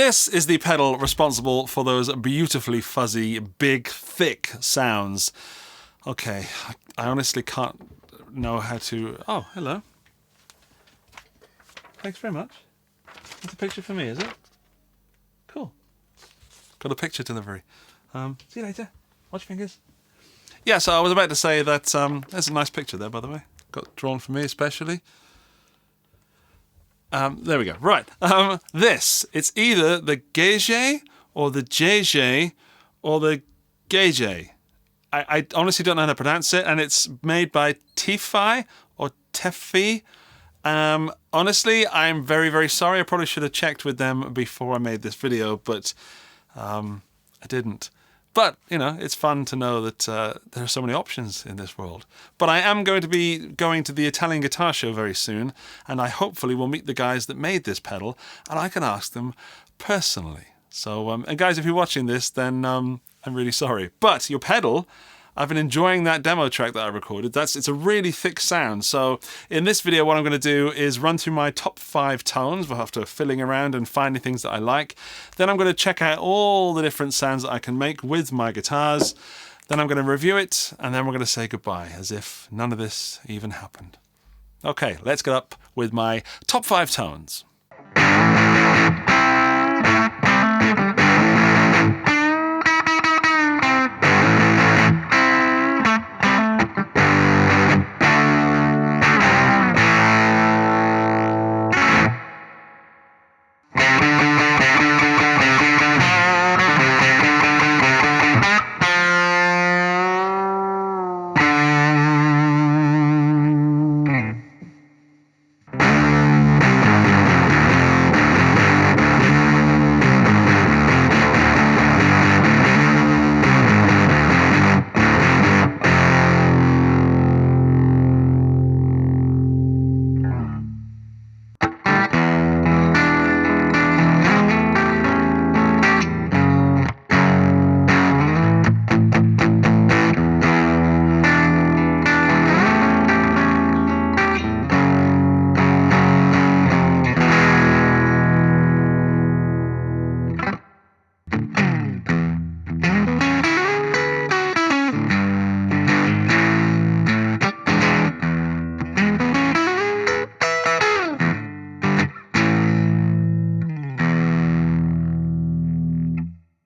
this is the pedal responsible for those beautifully fuzzy, big, thick sounds. Okay, I honestly can't know how to... Oh, hello. Thanks very much. It's a picture for me, is it? Cool. Got a picture delivery. See you later. Watch your fingers. Yeah, so I was about to say that there's a nice picture there, by the way. Got drawn for me especially. There we go. Right. It's either the Gegé or the Gegé or the Gegé. I honestly don't know how to pronounce it, and it's made by TEFI or TEFI. Honestly, I'm very, very sorry. I probably should have checked with them before I made this video, but I didn't. But, you know, it's fun to know that there are so many options in this world. But I am going to be going to the Italian Guitar Show very soon, and I hopefully will meet the guys that made this pedal, and I can ask them personally. So, and guys, if you're watching this, then I'm really sorry. But your pedal, I've been enjoying that demo track that I recorded. It's a really thick sound. So in this video, what I'm going to do is run through my top 5 tones after filling around and finding things that I like. Then I'm going to check out all the different sounds that I can make with my guitars. Then I'm going to review it, and then we're going to say goodbye as if none of this even happened. Okay, let's get up with my top 5 tones.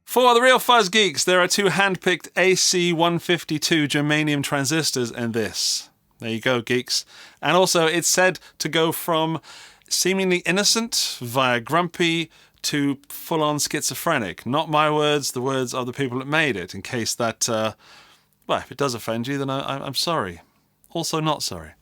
For the real fuzz geeks, there are 2 hand-picked AC152 germanium transistors in this. There you go, geeks. And also, it's said to go from seemingly innocent via grumpy to full-on schizophrenic. Not my words, the words of the people that made it, in case that, well, if it does offend you, then I'm sorry. Also not sorry.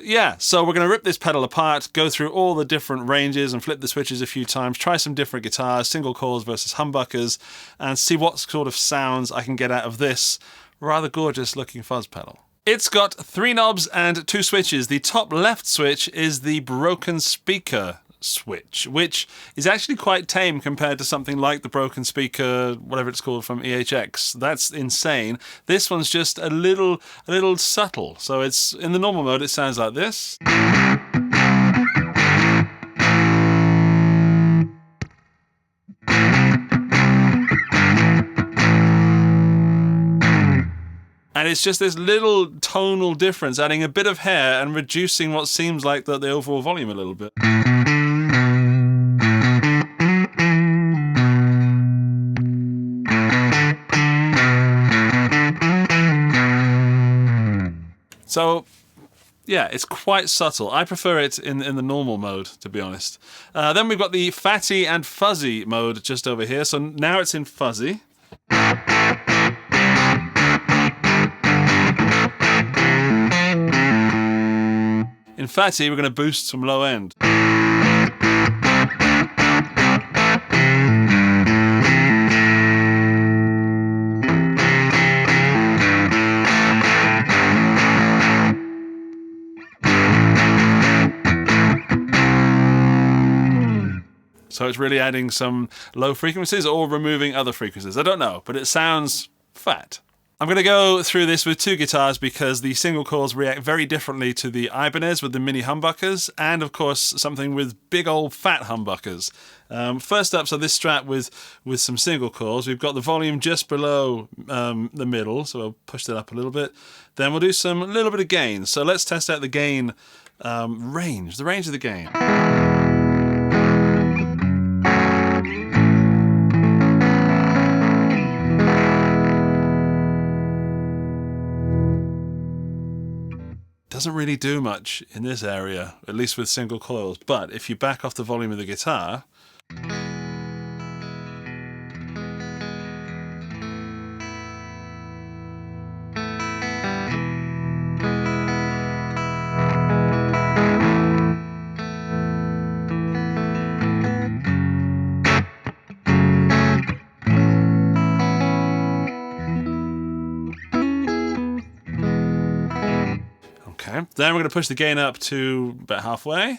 Yeah, so we're going to rip this pedal apart, go through all the different ranges and flip the switches a few times, try some different guitars, single coils versus humbuckers, and see what sort of sounds I can get out of this rather gorgeous looking fuzz pedal. It's got 3 knobs and 2 switches. The top left switch is the broken speaker switch, which is actually quite tame compared to something like the broken speaker, whatever it's called, from EHX. That's insane. This one's just a little subtle. So it's in the normal mode, it sounds like this. And it's just this little tonal difference, adding a bit of hair and reducing what seems like the overall volume a little bit. So, yeah, it's quite subtle. I prefer it in the normal mode, to be honest. Then we've got the fatty and fuzzy mode just over here. So now it's in fuzzy. In fatty, we're going to boost some low end. So it's really adding some low frequencies or removing other frequencies. I don't know, but it sounds fat. I'm going to go through this with two guitars because the single coils react very differently to the Ibanez with the mini humbuckers, and of course something with big old fat humbuckers. First up, so this Strat with some single coils, we've got the volume just below the middle, so we'll push that up a little bit. Then we'll do a little bit of gain. So let's test out the gain range, the range of the gain. Doesn't really do much in this area, at least with single coils, but if you back off the volume of the guitar, okay. Then we're going to push the gain up to about halfway.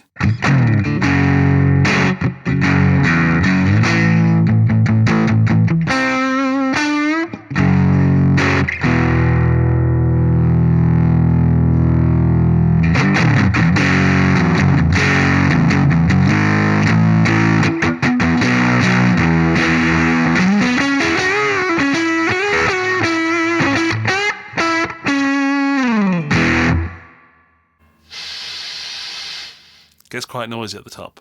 Gets quite noisy at the top.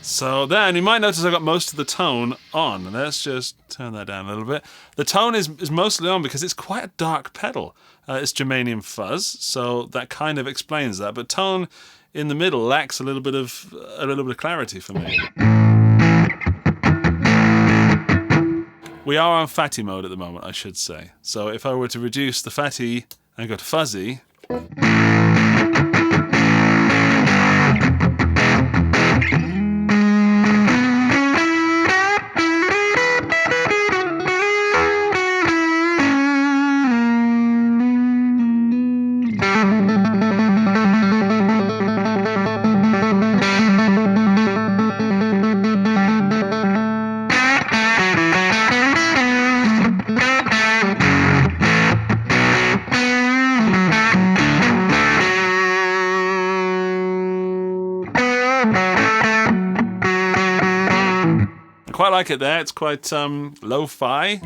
So then you might notice I got most of the tone on. Let's just turn that down a little bit. The tone is mostly on because it's quite a dark pedal. It's Germanium Fuzz, so that kind of explains that. But tone in the middle lacks a little bit of clarity for me. We are on fatty mode at the moment, I should say. So if I were to reduce the fatty and go to fuzzy, quite like it there. It's quite lo-fi.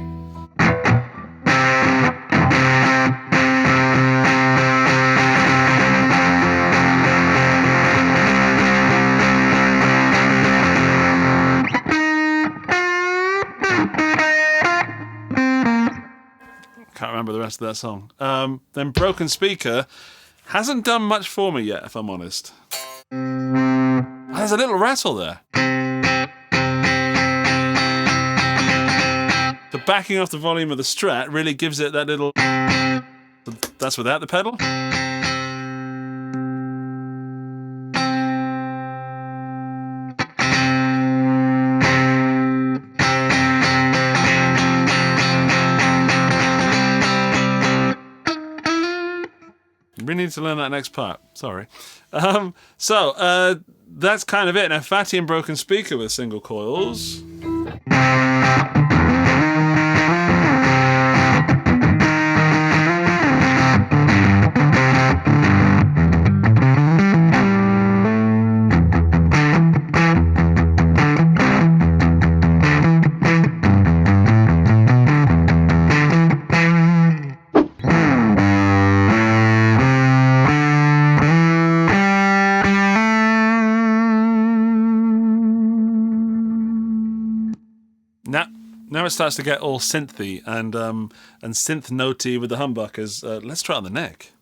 Can't remember the rest of that song. Then Broken Speaker hasn't done much for me yet, if I'm honest. There's a little rattle there. The backing off the volume of the Strat really gives it that little... That's without the pedal. We need to learn that next part. Sorry. So that's kind of it. Now, fatty and broken speaker with single coils. Now it starts to get all synthy and synth notey with the humbuckers. Let's try it on the neck.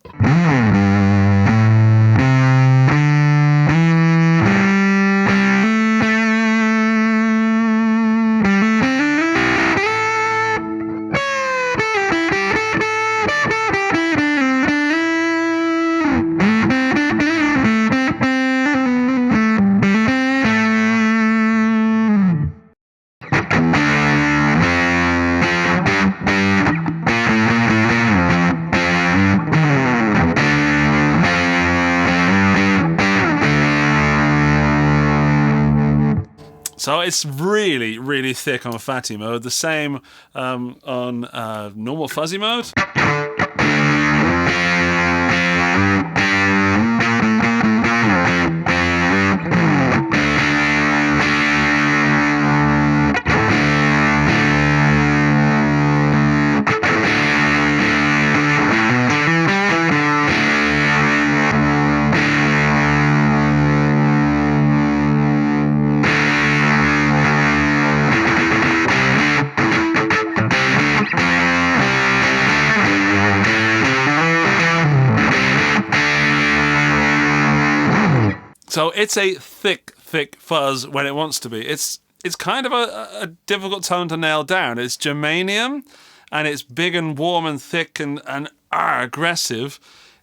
So it's really, really thick on fatty mode. The same on normal fuzzy mode. So it's a thick fuzz when it wants to be. It's kind of a difficult tone to nail down. It's germanium, and it's big and warm and thick and aggressive.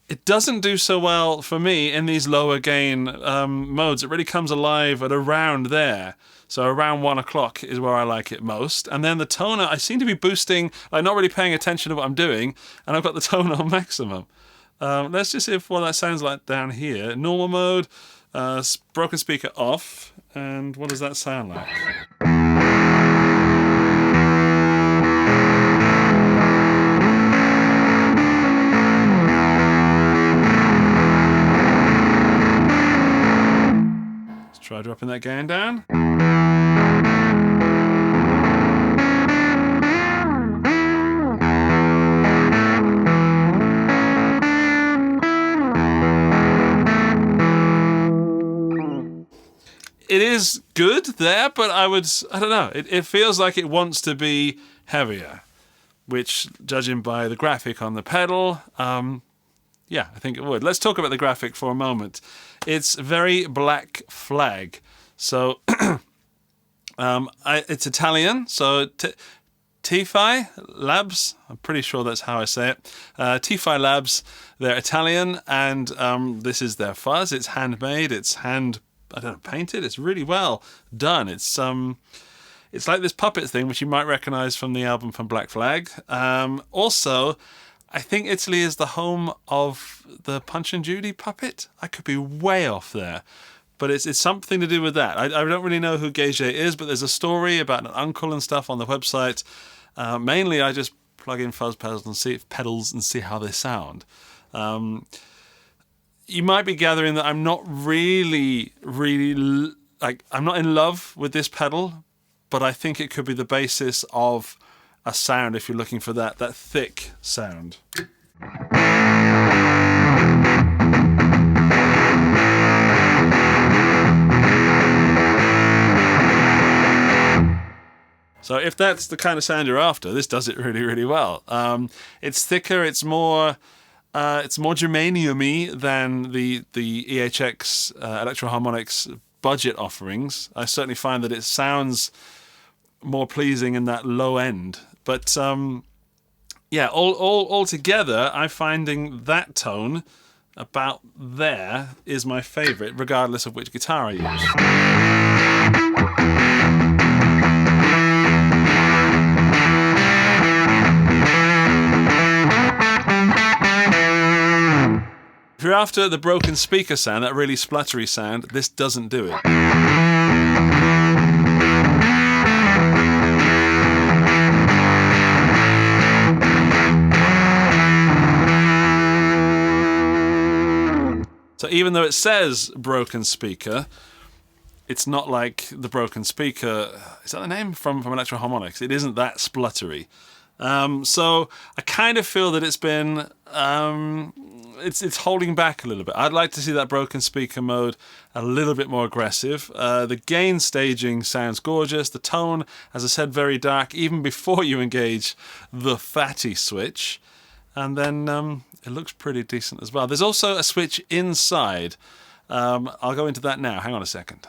It doesn't do so well for me in these lower gain modes. It really comes alive at around there. So around 1 o'clock is where I like it most. And then the toner, I seem to be boosting, like not really paying attention to what I'm doing, and I've got the toner on maximum. Let's just see what that sounds like down here. Normal mode. Broken speaker off, and what does that sound like? Let's try dropping that gain down. It is good there, but I don't know. It feels like it wants to be heavier, which, judging by the graphic on the pedal, yeah, I think it would. Let's talk about the graphic for a moment. It's very Black Flag. So it's Italian, so TEFI Labs, I'm pretty sure that's how I say it. TEFI Labs, they're Italian, and this is their fuzz. It's handmade, it's painted. It's really well done. It's like this puppet thing, which you might recognize from the album from Black Flag. Also, I think Italy is the home of the Punch and Judy puppet. I could be way off there, but it's something to do with that. I don't really know who Gegé is, but there's a story about an uncle and stuff on the website. Mainly, I just plug in fuzz pedals and see how they sound. You might be gathering that I'm not really I'm not in love with this pedal, but I think it could be the basis of a sound if you're looking for that thick sound. So if that's the kind of sound you're after, this does it really, really well. It's thicker, it's more germanium-y than the EHX Electro-Harmonics budget offerings. I certainly find that it sounds more pleasing in that low end. But yeah, all together, I'm finding that tone about there is my favourite, regardless of which guitar I use. If you're after the broken speaker sound, that really spluttery sound, this doesn't do it. So even though it says broken speaker, it's not like the broken speaker, is that the name from Electro Harmonics? It isn't that spluttery. So I kind of feel that it's been it's holding back a little bit. I'd like to see that broken speaker mode a little bit more aggressive. The gain staging sounds gorgeous. The tone, as I said, very dark, even before you engage the fatty switch. And then it looks pretty decent as well. There's also a switch inside. I'll go into that now. Hang on a second.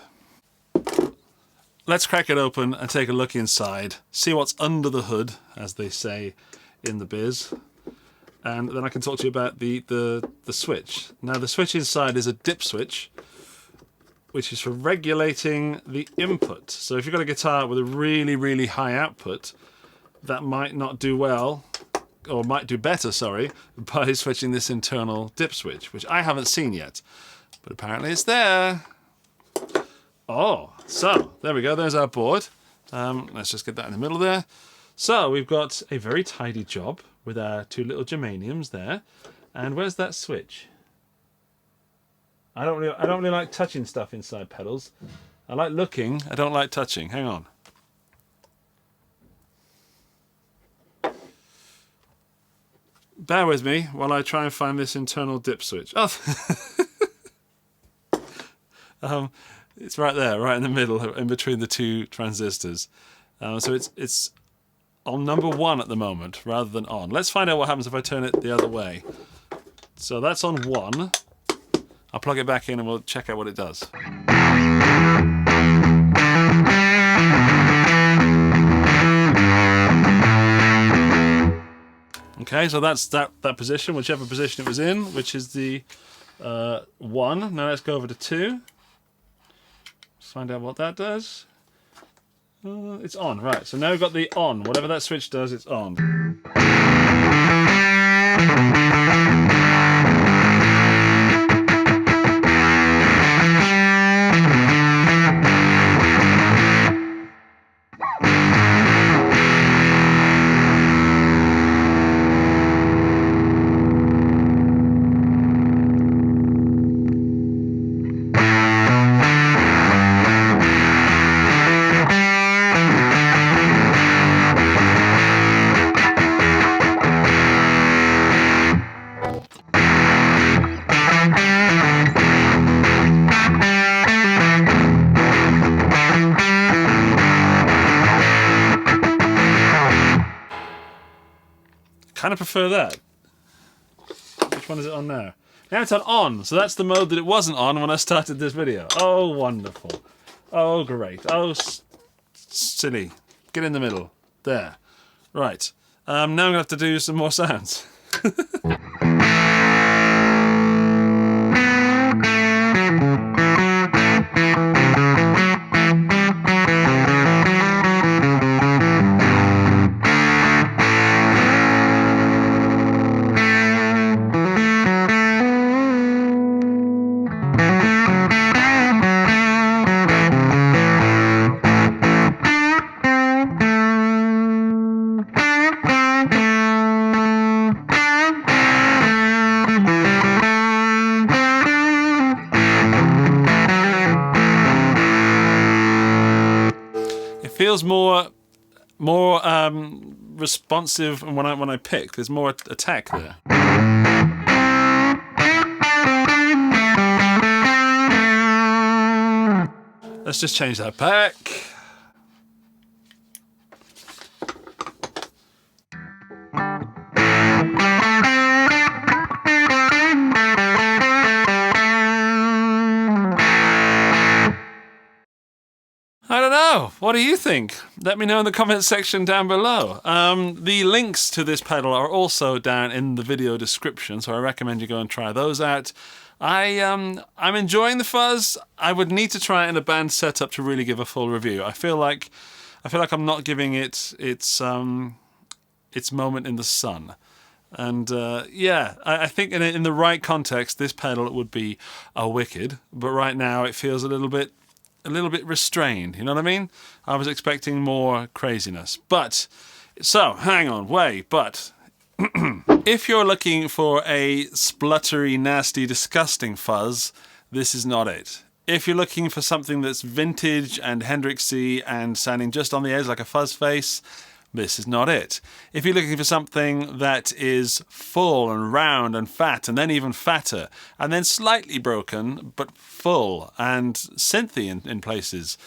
Let's crack it open and take a look inside. See what's under the hood, as they say in the biz. And then I can talk to you about the switch. Now, the switch inside is a Dipswitch, which is for regulating the input. So if you've got a guitar with a really, really high output, that might not do well, or might do better, sorry, by switching this internal Dipswitch, which I haven't seen yet. But apparently it's there. Oh, so there we go. There's our board. Let's just get that in the middle there. So we've got a very tidy job with our two little germaniums there. And where's that switch? I don't really like touching stuff inside pedals. I like looking. I don't like touching. Hang on. Bear with me while I try and find this internal dip switch. Oh, it's right there, right in the middle, in between the two transistors. So it's on number 1 at the moment, rather than on. Let's find out what happens if I turn it the other way. So that's on 1. I'll plug it back in and we'll check out what it does. Okay, so that's that position, whichever position it was in, which is the 1. Now let's go over to 2. Let's find out what that does. It's on, right. So now we've got the on. Whatever that switch does, it's on. Kind of prefer that. Which one is it on now? Now it's on, so that's the mode that it wasn't on when I started this video. Oh, wonderful. Oh, great. Oh, silly. Get in the middle. There. Right. Now I'm going to have to do some more sounds. Feels more responsive when I pick. There's more attack there. Let's just change that back. I don't know. What do you think? Let me know in the comments section down below. The links to this pedal are also down in the video description, so I recommend you go and try those out. I'm enjoying the fuzz. I would need to try it in a band setup to really give a full review. I feel like I'm not giving it its moment in the sun. And yeah, I think in the right context, this pedal would be a wicked. But right now, it feels a little bit restrained. You know what I mean? I was expecting more craziness. But so hang on, wait. But if you're looking for a spluttery, nasty, disgusting fuzz, this is not it. If you're looking for something that's vintage and Hendrixy and sounding just on the edge like a fuzz face, this is not it. If you're looking for something that is full and round and fat and then even fatter and then slightly broken but full and synthy in places,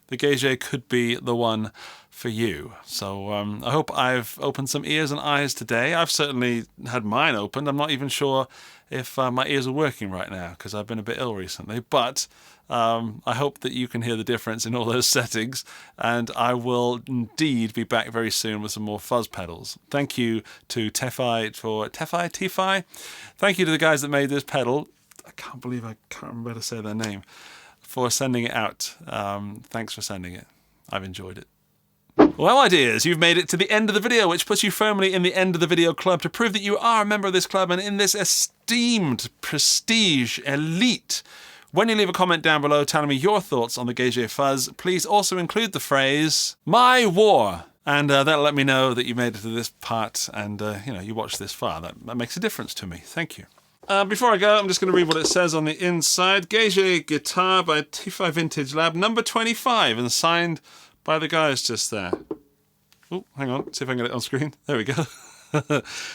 the Gegé could be the one for you. So I hope I've opened some ears and eyes today. I've certainly had mine opened. I'm not even sure if my ears are working right now because I've been a bit ill recently. But I hope that you can hear the difference in all those settings. And I will indeed be back very soon with some more fuzz pedals. Thank you to TEFI. Thank you to the guys that made this pedal. I can't remember how to say their name. For sending it out. Thanks for sending it. I've enjoyed it. Well, my dears, you've made it to the end of the video, which puts you firmly in the end of the video club to prove that you are a member of this club and in this esteemed, prestige, elite, When you leave a comment down below telling me your thoughts on the Gegé Fuzz, please also include the phrase, "My War." And that'll let me know that you made it to this part and, you watched this far. That makes a difference to me. Thank you. Before I go, I'm just going to read what it says on the inside. Gegé guitar by TEFI Vintage Lab, number 25, and signed by the guys just there. Oh, hang on. See if I can get it on screen. There we go.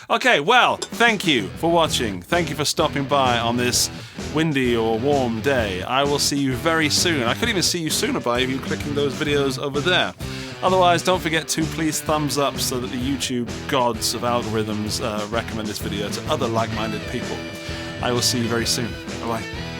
Okay, well, thank you for watching. Thank you for stopping by on this windy or warm day. I will see you very soon. I could even see you sooner by you clicking those videos over there. Otherwise, don't forget to please thumbs up so that the YouTube gods of algorithms recommend this video to other like-minded people. I will see you very soon. Bye-bye.